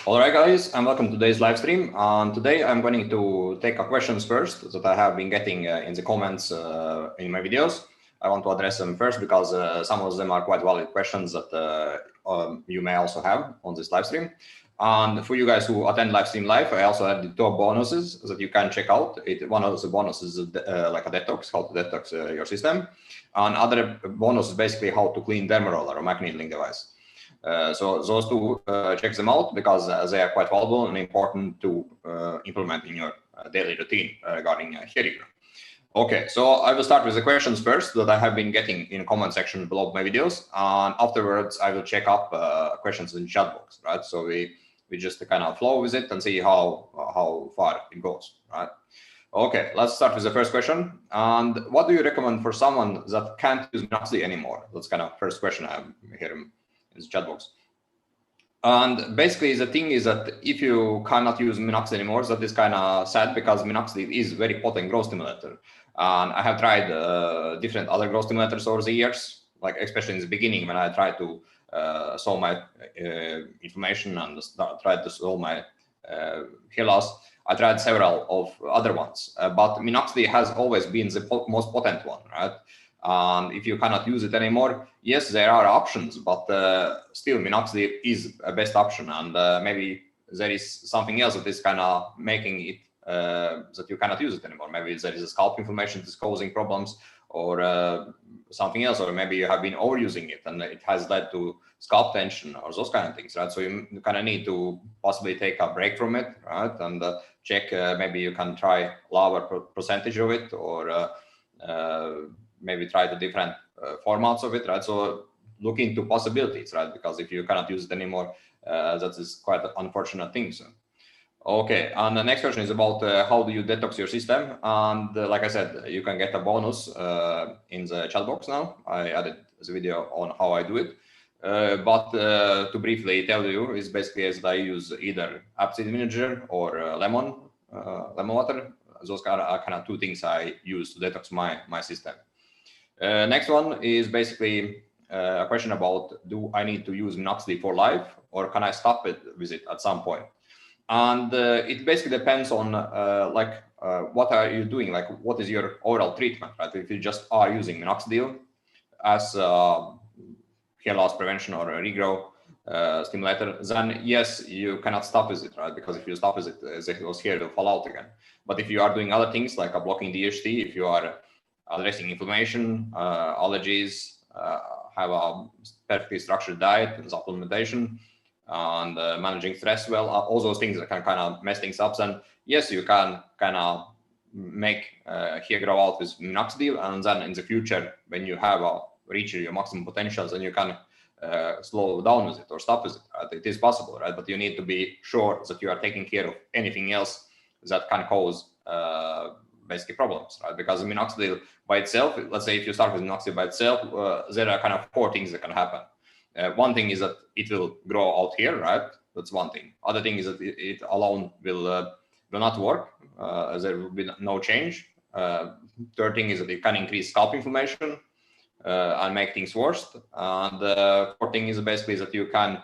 All right, guys, and welcome to today's live stream. And today I'm going to take a questions first that I have been getting in the comments in my videos. I want to address them first because some of them are quite valid questions that you may also have on this live stream. And for you guys who attend live stream live, I also have the top bonuses that you can check out. One of the bonuses is like a detox, how to detox your system. And other bonus is basically how to clean derma roller or microneedling device. So those two, check them out because they are quite valuable and important to implement in your daily routine regarding hair regrowth. Okay, so I will start with the questions first that I have been getting in the comment section below my videos, and afterwards I will check up questions in chat box, right? So we just kind of flow with it and see how far it goes, right? Okay, let's start with the first question. And what do you recommend for someone that can't use Minoxidil anymore? That's kind of first question I have here in the chat box. And basically the thing is that if you cannot use Minoxidil anymore, that is kind of sad because Minoxidil is very potent growth stimulator. And I have tried different other growth stimulators over the years, like especially in the beginning when I tried to solve my inflammation and tried to solve my hair loss. I tried several of other ones, but Minoxidil has always been the most potent one, right? And if you cannot use it anymore, yes, there are options, but still Minoxidil is a best option. And maybe there is something else that is kind of making it that you cannot use it anymore. Maybe there is a scalp inflammation that's causing problems, or something else, or maybe you have been overusing it and it has led to scalp tension or those kind of things, right? So you kind of need to possibly take a break from it, right? And check, maybe you can try lower percentage of it, or maybe try the different formats of it, right? So look into possibilities, right? Because if you cannot use it anymore, that is quite an unfortunate thing. So. Okay, and the next question is about how do you detox your system? And like I said, you can get a bonus in the chat box now. I added the video on how I do it. But to briefly tell you, is basically as I use either apple vinegar or lemon water. Those are kind of two things I use to detox my system. Next one is basically a question about, do I need to use Minoxidil for life, or can I stop it with it at some point? And it basically depends on what are you doing, like what is your oral treatment, right? If you just are using Minoxidil as hair loss prevention or a regrow stimulator, then yes, you cannot stop with it, right? Because if you stop with it, those hair will fall out again. But if you are doing other things like blocking DHT, if you are addressing inflammation, allergies, have a perfectly structured diet and supplementation, and managing stress well, all those things that can kind of mess things up, then yes, you can kind of make hair grow out with Minoxidil, and then in the future, when you have reached your maximum potentials, then you can slow down with it or stop with it, right? It is possible, right? But you need to be sure that you are taking care of anything else that can cause basically problems, right? Because Minoxidil by itself, let's say if you start with Minoxidil by itself, there are kind of 4 things that can happen. One thing is that it will grow out here, right? That's one thing. Other thing is that it alone will not work. There will be no change. Third thing is that it can increase scalp inflammation and make things worse. And the fourth thing is basically that you can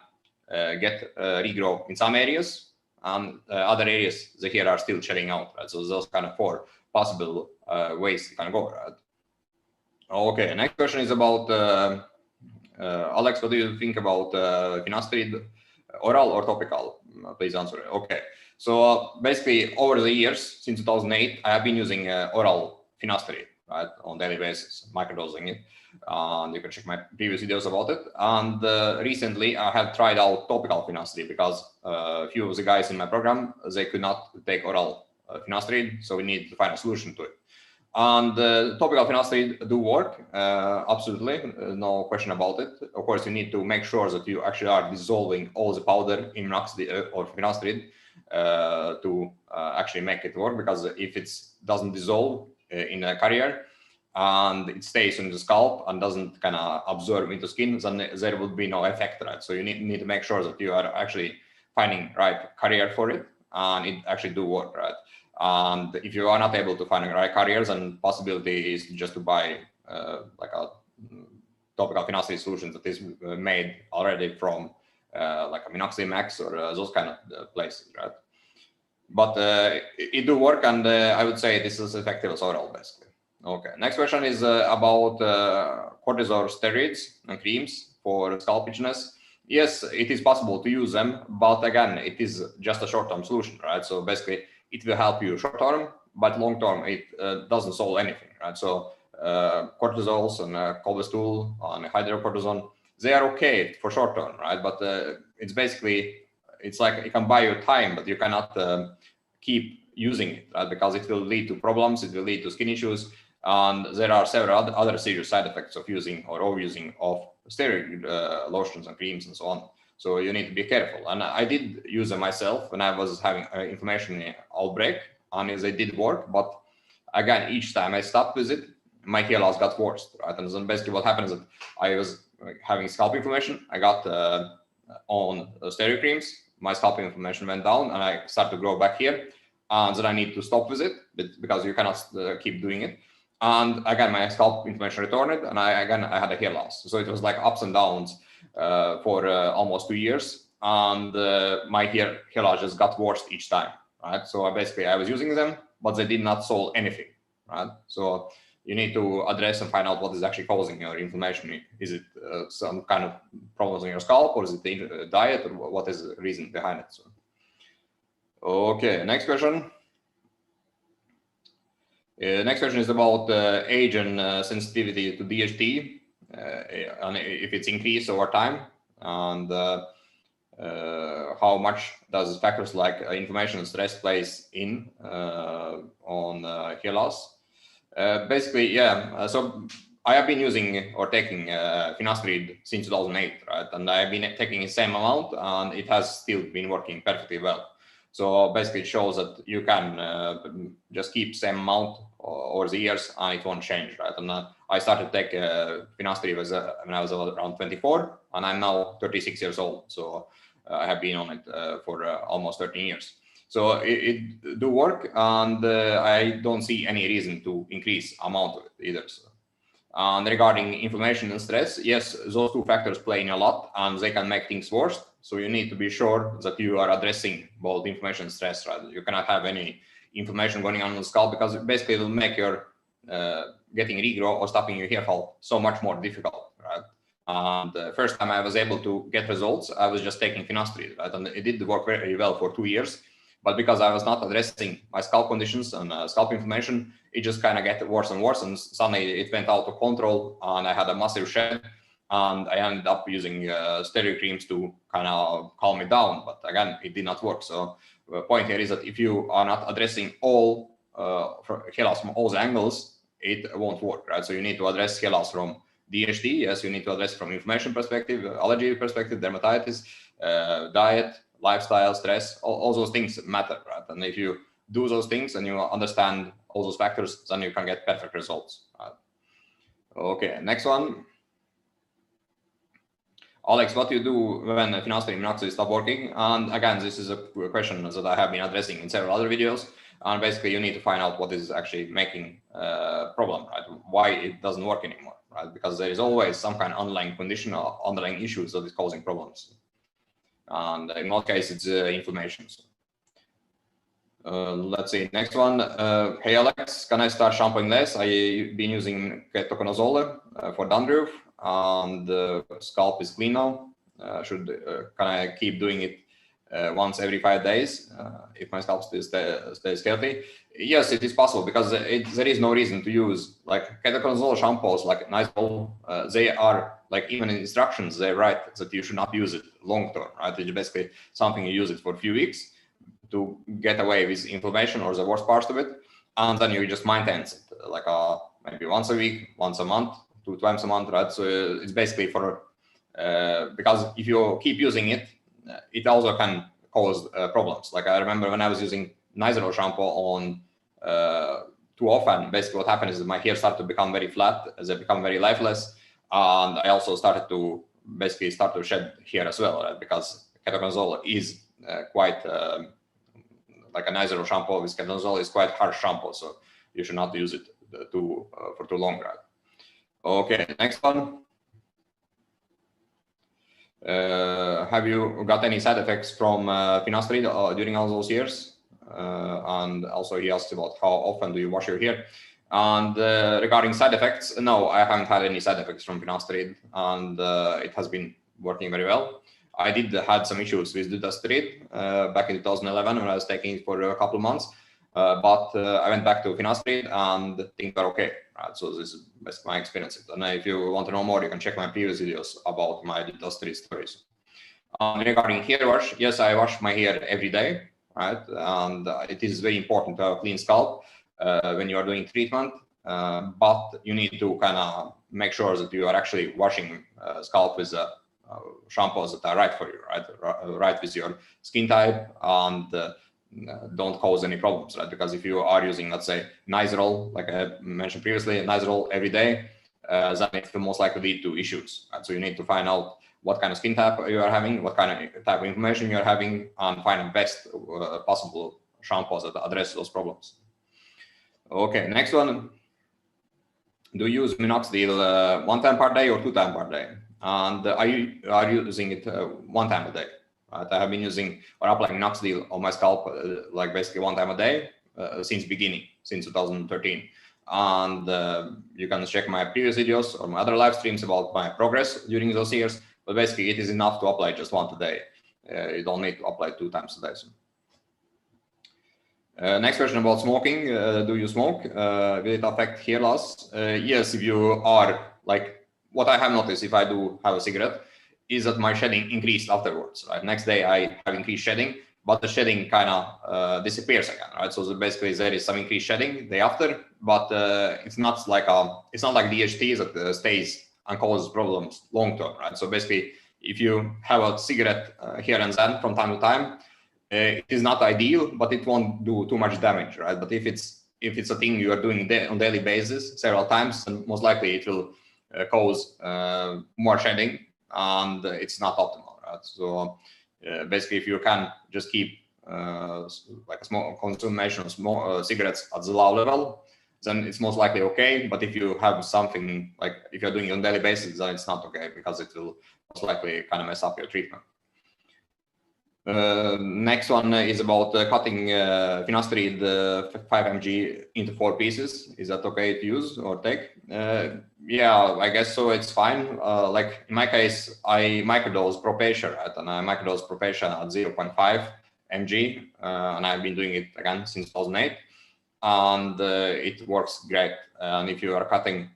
get regrow in some areas, and other areas the hair are still shedding out, right? So those kind of 4 possible ways you can go, right? Okay, next question is about Alex, what do you think about Finasteride, oral or topical? Please answer. Okay, so basically over the years, since 2008, I have been using oral Finasteride, right, on daily basis, microdosing it. And you can check my previous videos about it. And recently, I have tried out topical Finasteride because a few of the guys in my program, they could not take oral Finasteride, so we need to find a solution to it. And topical Finasteride do work, absolutely, no question about it. Of course, you need to make sure that you actually are dissolving all the powder in Minoxidil or Finasteride to actually make it work, because if it doesn't dissolve in a carrier and it stays on the scalp and doesn't kind of absorb into skin, then there will be no effect, right? So you need to make sure that you are actually finding right carrier for it and it actually do work, right? And if you are not able to find the right carriers, then possibility is just to buy like a topical Finasteride solution that is made already from like a Minoxidil Max or those kind of places, right? But it do work, and I would say this is effective as oral, basically. Okay, next question is about cortisol steroids and creams for scalp itchiness. Yes, it is possible to use them, but again, it is just a short-term solution, right? So basically, it will help you short-term, but long-term, it doesn't solve anything, right? So cortisols and cortisol and hydrocortisone, they are okay for short-term, right? But it's basically, it's like it can buy you time, but you cannot keep using it, right? Because it will lead to problems, it will lead to skin issues, and there are several other serious side effects of using or overusing of steroid lotions and creams and so on. So you need to be careful. And I did use them myself when I was having inflammation outbreak, and they did work. But again, each time I stopped with it, my hair loss got worse, right? And then basically what happened is that I was having scalp inflammation. I got on steroid creams. My scalp inflammation went down, and I started to grow back here. And then I need to stop with it because you cannot keep doing it. And again, my scalp inflammation returned, and I had a hair loss. So it was like ups and downs for almost 2 years, and my hair loss just got worse each time, right? So I was using them, but they did not solve anything, right? So you need to address and find out what is actually causing your inflammation. Is it some kind of problems in your scalp, or is it the diet, or what is the reason behind it? So, okay, next question. Next question is about age and sensitivity to DHT, and if it's increased over time, and how much does factors like inflammation and stress plays in on hair loss. Basically, yeah. So I have been using or taking Finasteride since 2008, right? And I've been taking the same amount, and it has still been working perfectly well. So basically, it shows that you can just keep same amount over the years, and it won't change, right? And I started to take Finasteride when I was around 24, and I'm now 36 years old. So I have been on it for almost 13 years. So it do work, and I don't see any reason to increase amount of it either. So. And regarding inflammation and stress, yes, those two factors play in a lot, and they can make things worse. So you need to be sure that you are addressing both inflammation and stress, right? You cannot have any inflammation going on the scalp, because basically it will make your getting regrow or stopping your hair fall so much more difficult, right? And the first time I was able to get results, I was just taking Finasteride, right? And it did work very well for 2 years. But because I was not addressing my scalp conditions and scalp inflammation, it just kind of got worse and worse. And suddenly it went out of control, and I had a massive shed. And I ended up using steroid creams to kind of calm it down. But again, it did not work. So the point here is that if you are not addressing all hair loss from all the angles, it won't work, right? So you need to address hair loss from DHT. Yes, you need to address from inflammation perspective, allergy perspective, dermatitis, diet, lifestyle, stress, all those things matter, right? And if you do those things and you understand all those factors, then you can get perfect results, right? Okay, next one. Alex, what do you do when Finasteride and Minoxidil stop working? And again, this is a question that I have been addressing in several other videos. And basically, you need to find out what is actually making a problem, right? Why it doesn't work anymore, right? Because there is always some kind of underlying condition or underlying issues that is causing problems. And in most cases, it's inflammation. Let's see, next one. Hey Alex, can I start shampooing less? I've been using Ketoconazole for dandruff, and the scalp is clean now. Can I keep doing it once every 5 days if my scalp stays healthy? Yes, it is possible, because there is no reason to use like Ketoconazole shampoos like Nizoral. They are like, even in instructions, they write that you should not use it long term, right? It's basically something you use it for a few weeks to get away with inflammation or the worst parts of it, and then you just maintain it like maybe once a week, once a month, 2 times a month, right? So it's basically for because if you keep using it, it also can cause problems. Like I remember when I was using Nizoral shampoo on too often, basically what happened is that my hair started to become very flat, as they become very lifeless, and I also started to basically start to shed hair as well, right? Because Ketoconazole is quite like a Nizoral shampoo with Ketoconazole is quite harsh shampoo, so you should not use it for too long, right? Okay, next one. Have you got any side effects from finasteride during all those years? And also he asked about how often do you wash your hair? And regarding side effects, no, I haven't had any side effects from finasteride, and it has been working very well. I did had some issues with dutasteride back in 2011 when I was taking it for a couple of months, but I went back to finasteride and things are okay. Right? So this is basically my experience. And if you want to know more, you can check my previous videos about my dutasteride stories. Regarding hair wash, yes, I wash my hair every day, right? And it is very important to have a clean scalp when you are doing treatment, but you need to kind of make sure that you are actually washing scalp with shampoos that are right for you, right with your skin type, and don't cause any problems, right? Because if you are using, let's say, Nizoral, like I mentioned previously, Nizoral every day, then it will most likely lead to issues. Right? So you need to find out what kind of skin type you are having, what kind of type of inflammation you are having, and find the best possible shampoos that address those problems. Okay, next one. Do you use Minoxidil 1 time per day or 2 times per day? And are you using it 1 time a day? Right? I have been using or applying Minoxidil on my scalp like basically 1 time a day since beginning, since 2013. And you can check my previous videos or my other live streams about my progress during those years. But basically, it is enough to apply just 1 a day. You don't need to apply 2 times a day. So. Next question about smoking. Do you smoke? Will it affect hair loss? Yes, if you are like, what I have noticed if I do have a cigarette is that my shedding increased afterwards. Right? Next day I have increased shedding, but the shedding kind of disappears again. Right? So basically there is some increased shedding day after, but it's not like DHT that stays and causes problems long term. Right? So basically, if you have a cigarette here and then from time to time, it is not ideal, but it won't do too much damage, right? But if it's a thing you are doing on daily basis several times, then most likely it will cause more shedding, and it's not optimal, right? So basically, if you can just keep like a small consumption of small cigarettes at the low level, then it's most likely okay. But if you have something like if you're doing it on daily basis, then it's not okay because it will most likely kind of mess up your treatment. Next one is about cutting finasteride 5 mg into 4 pieces. Is that okay to use or take? Yeah, I guess so. It's fine. Like in my case, I microdose Propecia, right? And I microdose Propecia at 0.5 mg, and I've been doing it again since 2008, and it works great. And if you are cutting,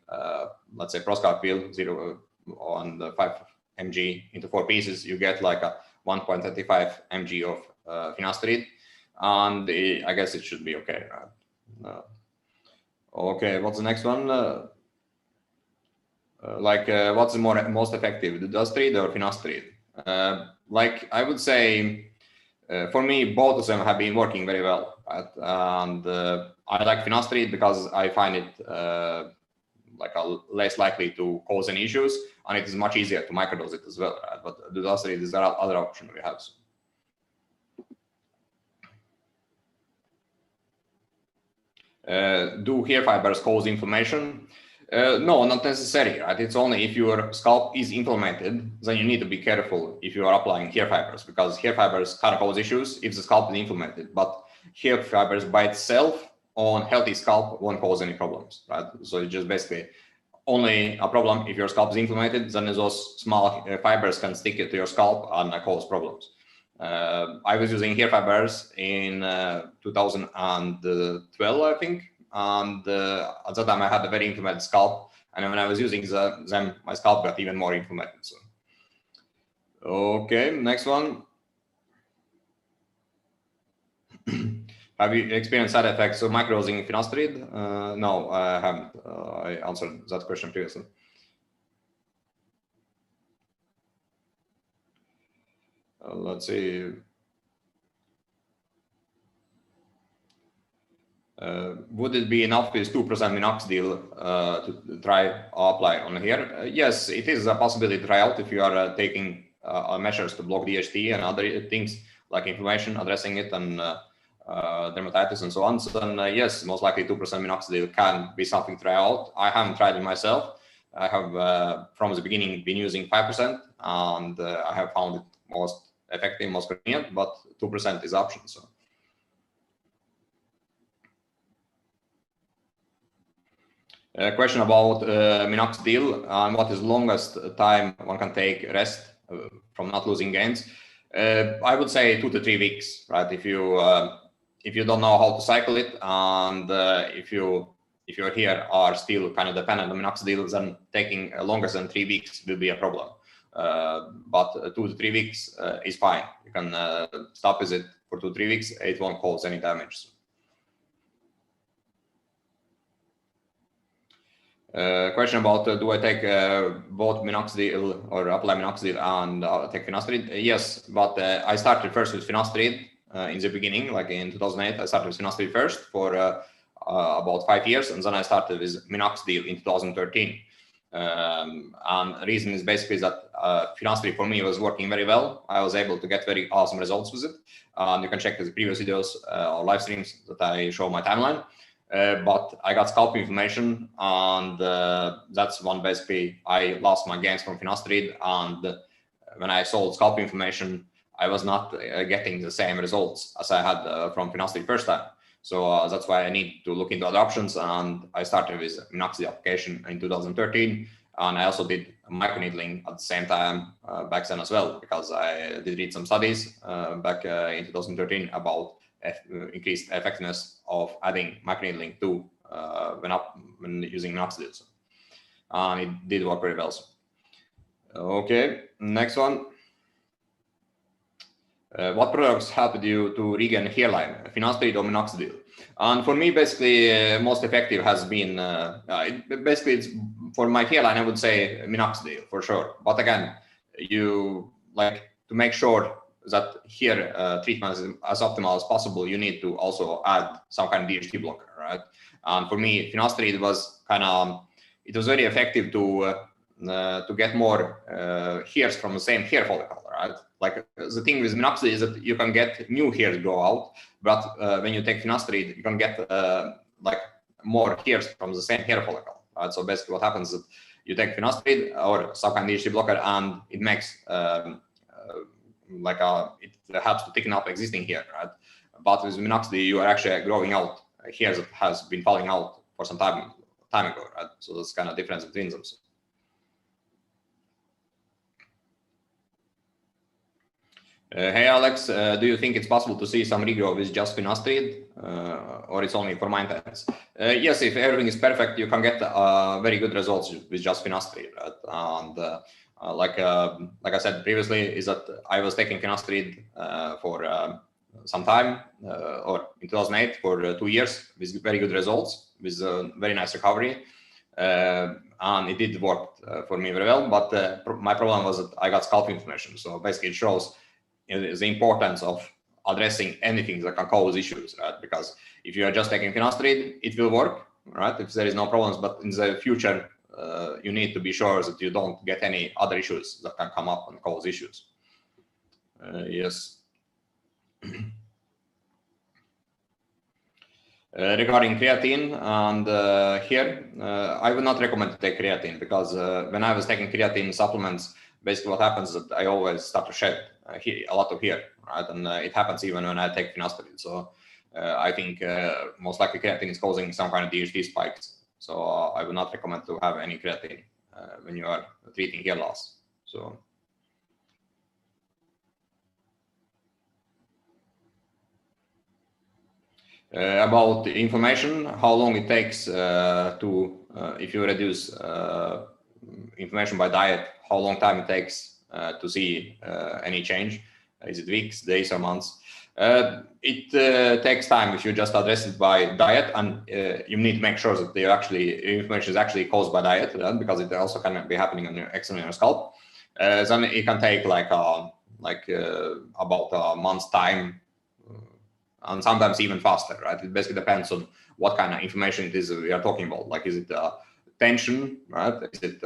let's say, Proscar peel 0 on 5 mg into 4 pieces, you get like a 1.35 mg of finasteride, and I guess it should be okay. Right? Okay, what's the next one? What's the most effective, the dutasteride or finasteride? Like I would say, for me, both of them have been working very well. Right? And I like finasteride because I find it less likely to cause any issues, and it is much easier to microdose it as well. Right? But dutasteride is the other option we have. Do hair fibers cause inflammation? No, not necessarily. Right? It's only if your scalp is inflamed, then you need to be careful if you are applying hair fibers, because hair fibers can cause issues if the scalp is inflamed. But hair fibers by itself on healthy scalp won't cause any problems, right? So it's just basically only a problem if your scalp is inflamed, then those small fibers can stick to your scalp and cause problems. I was using hair fibers in 2012, I think, and at that time I had a very inflamed scalp, and when I was using them, my scalp got even more inflamed. So. Okay, next one. Have you experienced side effects of microdosing finasteride? No, I haven't. I answered that question previously. Let's see. Would it be enough with 2% Minoxidil to try apply on here? Yes, it is a possibility to try out if you are taking measures to block DHT and other things like inflammation, addressing it, and dermatitis and so on. So then, yes, most likely 2% Minoxidil can be something to try out. I haven't tried it myself. I have from the beginning been using 5%, and I have found it most effective, most convenient, but 2% is option. So. Question about Minoxidil and what is longest time one can take rest from not losing gains. I would say 2 to 3 weeks, right? If you don't know how to cycle it, and if your hair are still kind of dependent on Minoxidil, then taking longer than 3 weeks will be a problem. But 2 to 3 weeks is fine. You can stop with it for 2 to 3 weeks. It won't cause any damage. Question about do I take both Minoxidil or apply Minoxidil and take Finasteride? Yes, but I started first with Finasteride in the beginning, like in 2008. I started with Finasteride first for about 5 years, and then I started with Minoxidil in 2013. And the reason is basically that Finasteride for me was working very well. I was able to get very awesome results with it. And you can check the previous videos or live streams that I show my timeline. But I got scalp inflammation, and that's one basically I lost my gains from Finasteride. And when I sold scalp inflammation, I was not getting the same results as I had from Finasteride first time. So that's why I need to look into other options. And I started with Minoxidil application in 2013. And I also did microneedling at the same time back then as well, because I did read some studies back in 2013 about increased effectiveness of adding microneedling to when using Minoxidil. And it did work very well. So. Okay, next one. What products helped you to regain hairline, Finasteride or Minoxidil? And for me, basically, most effective has been, basically, it's, for my hairline, I would say Minoxidil for sure. But again, you like to make sure that hair treatment is as optimal as possible, you need to also add some kind of DHT blocker, right? And for me, Finasteride was kind of, it was very effective to get more hairs from the same hair follicle, right? Like the thing with Minoxidil is that you can get new hairs grow out, but when you take Finasteride, you can get like more hairs from the same hair follicle, right? So basically what happens is that you take Finasteride or some kind of DHT blocker, and it makes it helps to thicken up existing hair, right? But with Minoxidil, you are actually growing out hairs that has been falling out for some time ago, right? So that's kind of difference between them. So. Hey Alex, do you think it's possible to see some regrow with just Finasteride, or it's only for my intents? Yes, if everything is perfect, you can get very good results with just Finasteride, right? And like I said previously, is that I was taking Finasteride for some time, or in 2008 for 2 years with very good results, with very nice recovery, and it did work for me very well. But my problem was that I got scalp inflammation. So basically, it shows the importance of addressing anything that can cause issues, right? Because if you are just taking Finasteride, it will work, right? If there is no problems, but in the future, you need to be sure that you don't get any other issues that can come up and cause issues. Yes. Regarding creatine and here, I would not recommend to take creatine, because when I was taking creatine supplements, basically what happens is that I always start to shed a lot of hair, right? And it happens even when I take Finasteride. So I think most likely creatine is causing some kind of DHT spikes. So I would not recommend to have any creatine when you are treating hair loss. So. About inflammation, how long it takes if you reduce inflammation by diet, how long time it takes to see any change? Is it weeks, days, or months? It takes time if you just address it by diet, and you need to make sure that inflammation is actually caused by diet, because it also can be happening on your external scalp. Then it can take about a month's time, and sometimes even faster, right? It basically depends on what kind of inflammation it is we are talking about. Like, is it tension, right? Is it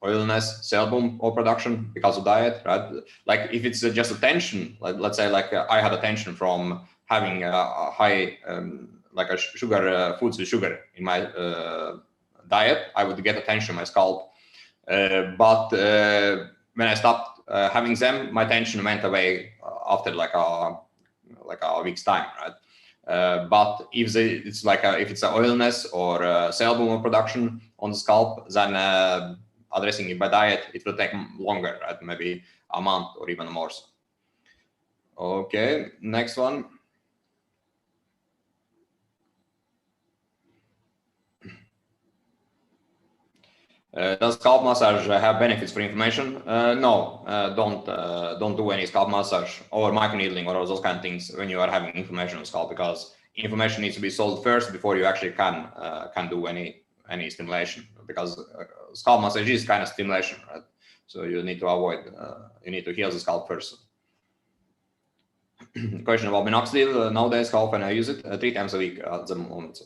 oiliness, sebum overproduction because of diet, right? Like if it's just a tension, like let's say I had a tension from having a high foods with sugar in my diet, I would get a tension in my scalp. But when I stopped having them, my tension went away after like a week's time, right? But if it's like if it's an oiliness or sebum production on the scalp, then addressing it by diet, it will take longer, right? Maybe a month or even more. So. Okay, next one. Does scalp massage have benefits for inflammation? No, don't do any scalp massage or microneedling or those kind of things when you are having inflammation on the scalp, because inflammation needs to be solved first before you actually can do any stimulation, because scalp massage is kind of stimulation, right? So you need to avoid, you need to heal the scalp first. Question about Minoxidil. Nowadays, how often I use it? 3 times a week at the moment.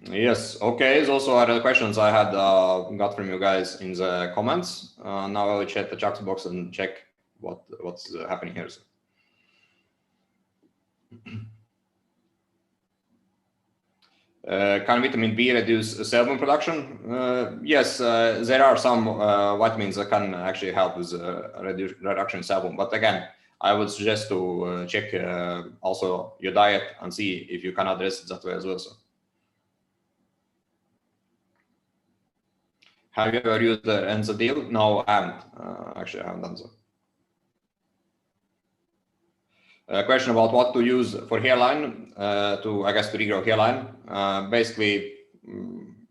Yes, okay. Those are the questions I had got from you guys in the comments. Now I will check the chat box and check what's happening here. Can vitamin B reduce sebum production? Yes, there are some vitamins that can actually help with reduction in sebum. But again, I would suggest to check also your diet and see if you can address it that way as well. So. Have you ever used the Minoxidil? No, I haven't. Actually, I haven't done so. A question about what to use for hairline, to regrow hairline. Basically,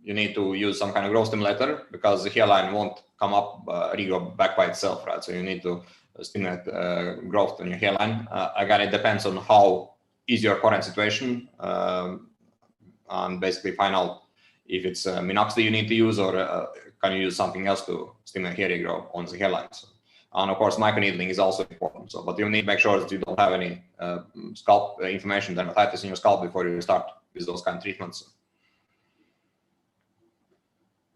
you need to use some kind of growth stimulator, because the hairline won't come up, regrow back by itself, right? So you need to stimulate growth on your hairline. Again, it depends on how is your current situation, and basically find out if it's Minoxidil you need to use, or can you use something else to stimulate hair regrowth on the hairline. So, and of course, microneedling is also important. So, but you need to make sure that you don't have any scalp inflammation, dermatitis in your scalp before you start with those kind of treatments.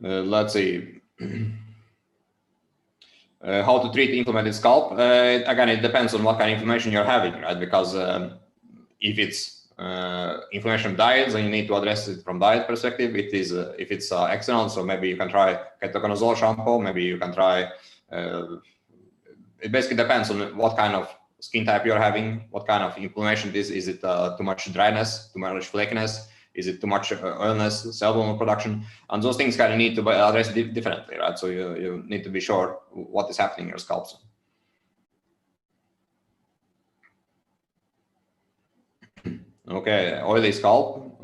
Let's see. How to treat inflamed scalp? Again, it depends on what kind of inflammation you're having, right? Because if it's inflammation of diet, then you need to address it from diet perspective. It is if it's external, so maybe you can try Ketoconazole shampoo. Maybe you can try. It basically depends on what kind of skin type you're having, what kind of inflammation it is. Is it too much dryness, too much flakiness? Is it too much oiliness, sebum production? And those things kind of need to be addressed differently, right? So you need to be sure what is happening in your scalp. Okay, oily scalp.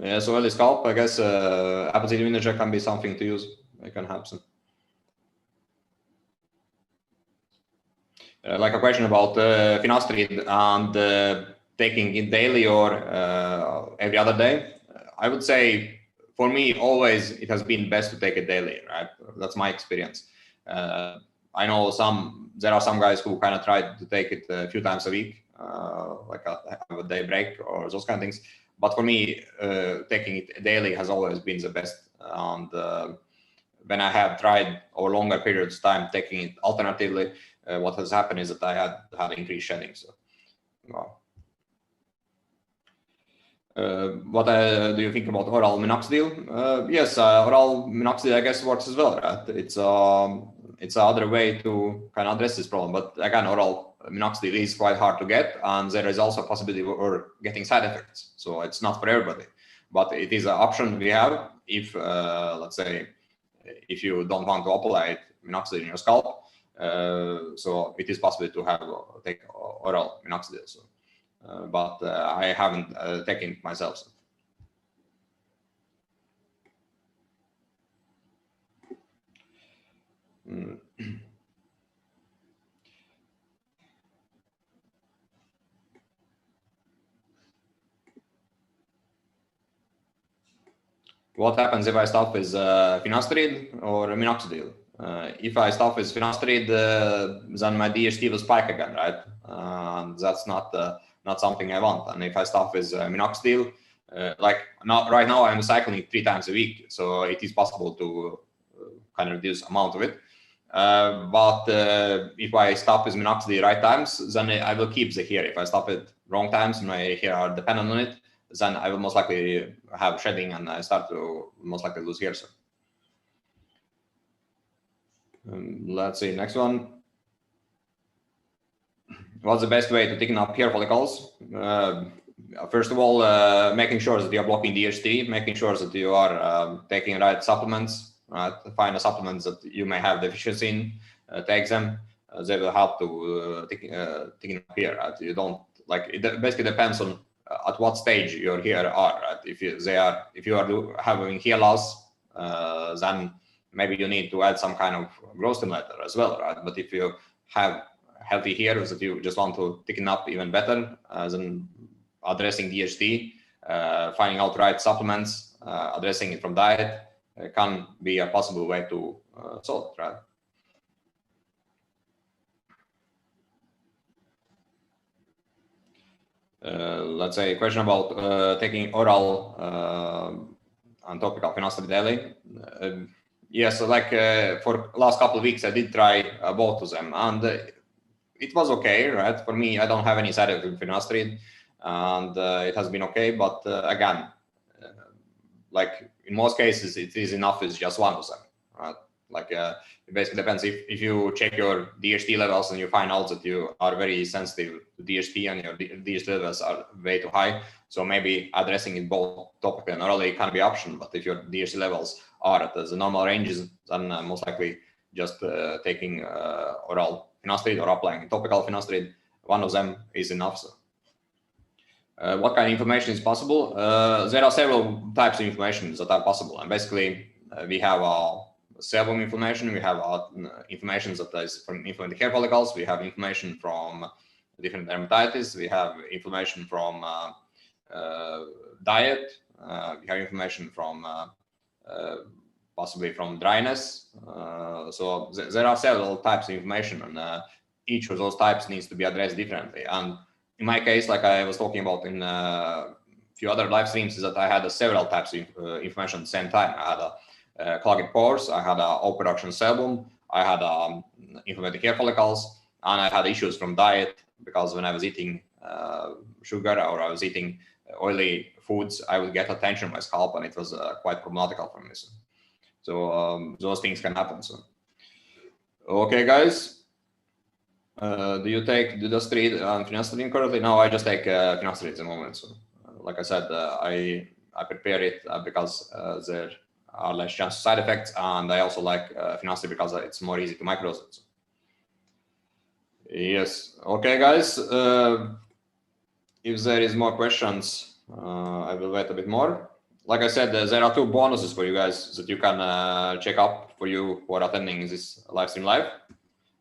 Yes, oily scalp. I guess apple cider vinegar can be something to use. It can help some. Like a question about Finasteride and taking it daily or every other day. I would say for me, always it has been best to take it daily, right? That's my experience. I know there are some guys who kind of try to take it a few times a week, like have a day break or those kind of things. But for me, taking it daily has always been the best. And when I have tried over longer periods of time taking it alternatively, what has happened is that I had increased shedding. So, wow. What do you think about oral Minoxidil? Yes, oral Minoxidil I guess works as well, right? It's another way to kind of address this problem. But again, oral Minoxidil is quite hard to get, and there is also a possibility of getting side effects. So it's not for everybody, but it is an option we have if, let's say, if you don't want to apply Minoxidil in your scalp. So it is possible to take oral Minoxidil. So, but I haven't taken it myself. So. What happens if I stop with Finasteride or Minoxidil? If I stop with Finasteride, then my DHT will spike again, right? And that's not something I want. And if I stop with Minoxidil, right now I'm cycling 3 times a week, so it is possible to kind of reduce amount of it. But if I stop with Minoxidil right times, then I will keep the hair. If I stop it wrong times, my hair are dependent on it, then I will most likely have shedding and I start to most likely lose hair. So. Let's see, next one. What's the best way to thicken up hair follicles? First of all, making sure that you're blocking DHT, making sure that you are taking right supplements, right? Find the supplements that you may have deficiency in, take them. They will help to thicken up hair, right? You don't, like, it basically depends on at what stage your hair are, right? If you are having hair loss, then maybe you need to add some kind of growth stimulator as well, right? But if you have healthy hair that you just want to thicken up even better, then addressing DHT, finding out right supplements, addressing it from diet can be a possible way to solve it, right? Let's say a question about taking oral and topical finasteride daily. Yes, so like for last couple of weeks, I did try both of them, and it was okay, right? For me, I don't have any side effects with finasteride, and it has been okay. But again, like in most cases, it is enough with just one of them, right? Like it basically depends. If you check your DHT levels and you find out that you are very sensitive to DHT and your DHT levels are way too high, so maybe addressing it both topically and orally can be an option. But if your DHT levels are at the normal ranges, then most likely just taking oral finasteride or applying topical finasteride, one of them is enough. So. What kind of information is possible? There are several types of information that are possible, and basically we have sebum information, we have information that is from inflamed hair follicles, we have information from different dermatitis, we have information from diet, we have information from possibly from dryness. So there are several types of information, and each of those types needs to be addressed differently. And in my case, like I was talking about in a few other live streams, is that I had several types of information at the same time. I had clogged pores, I had overproduction sebum, I had inflamed hair follicles, and I had issues from diet, because when I was eating sugar or I was eating oily foods, I would get attention on my scalp, and it was quite problematical for me. So those things can happen. So, okay, guys. Do you take Detoxing and Finasteride currently? No, I just take Finasteride at the moment. So, like I said, I prepare it because there are less chance of side effects, and I also like Finasteride because it's more easy to microdose it. So. Yes. Okay, guys. If there is more questions, I will wait a bit more. Like I said, there are two bonuses for you guys that you can check up for you who are attending this live stream live.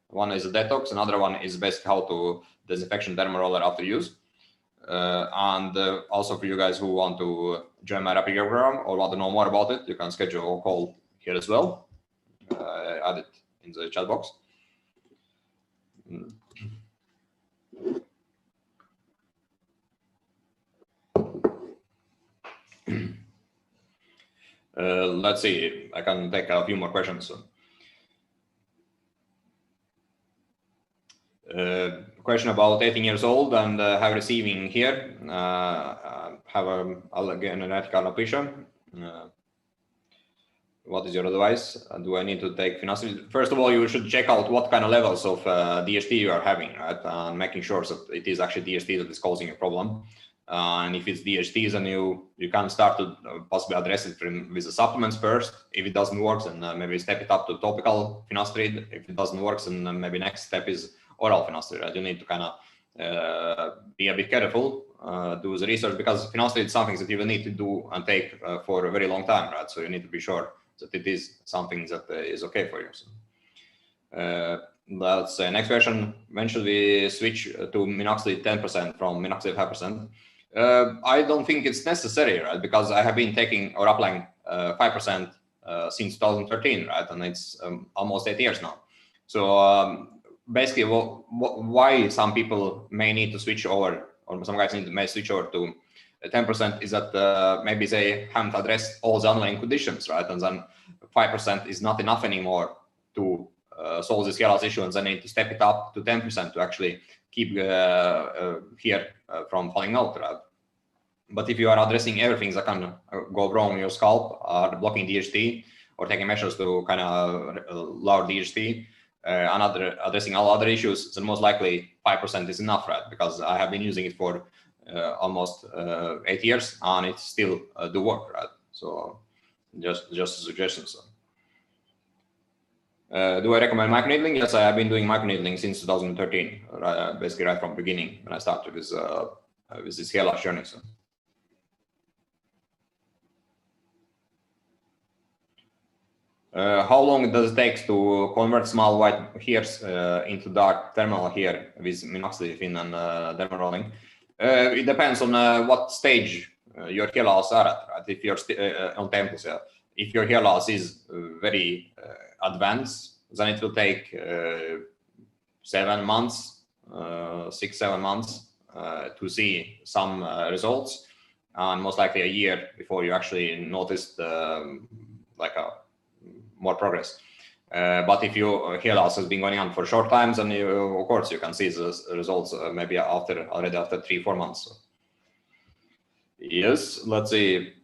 One is a detox, another one is basically how to disinfection derma roller after use. And also for you guys who want to join my rapid program or want to know more about it, you can schedule a call here as well. Add it in the chat box. Let's see, I can take a few more questions. Question about 18 years old and have receiving here, have again genetic alopecia. What is your advice? Do I need to take finasteride? First of all, you should check out what kind of levels of DHT you are having, right? And making sure that it is actually DHT that is causing a problem. And if it's DHT, then you can start to possibly address it with the supplements first. If it doesn't work, then maybe step it up to topical finasteride. If it doesn't work, then maybe next step is oral finasteride. Right? You need to kind of be a bit careful, do the research, because finasteride is something that you will need to do and take for a very long time, right? So you need to be sure that it is something that is okay for you. So, let's say next question: when should we switch to Minoxidil 10% from Minoxidil 5%? I don't think it's necessary, right? Because I have been taking or applying 5% since 2013, right? And it's almost 8 years now. So basically, why some people may need to switch over, or some guys may switch over to 10% is that maybe they haven't addressed all the underlying conditions, right? And then 5% is not enough anymore to solve this hair loss issue, and then they need to step it up to 10% to actually keep hair from falling out, right? But if you are addressing everything that can go wrong in your scalp, or blocking DHT, or taking measures to kind of lower DHT, addressing all other issues, then most likely 5% is enough, right? Because I have been using it for almost 8 years, and it still do work, right? So just a suggestion. So. Do I recommend microneedling? Yes, I have been doing microneedling since 2013, basically right from the beginning when I started with this hair loss journey. So. How long does it take to convert small white hairs into dark terminal hair with minoxidil and dermal rolling? It depends on what stage your hair loss are at, right? If you're on temples, yeah. If your hair loss is very advanced, then it will take 7 months, 6-7 months to see some results, and most likely a year before you actually notice like more progress. But if your hair loss has been going on for short times, then of course you can see the results maybe already after 3-4 months. So. Yes, let's see.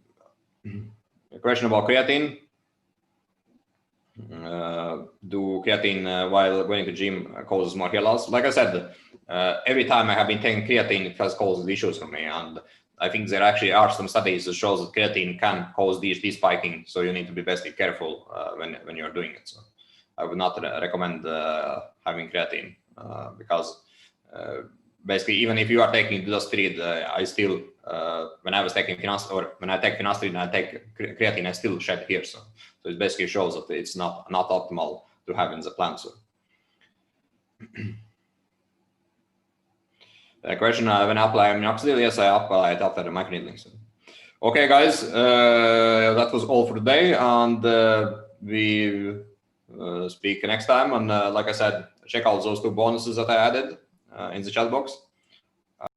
A question about creatine. Do creatine while going to gym causes more hair loss? Like I said, every time I have been taking creatine, it has caused issues for me, and I think there actually are some studies that shows that creatine can cause DHT spiking, so you need to be basically careful when you're doing it. So I would not recommend having creatine because basically, even if you are taking Finasteride, I still when I was taking Finasteride, or when I take Finasteride and I take creatine, I still shed hair. So it basically shows that it's not optimal to have in the plant. So. Question: when I apply minoxidil? Yes, I apply it after the microneedling. So. Okay, guys, that was all for today, and we speak next time. And like I said, check out those 2 bonuses that I added in the chat box.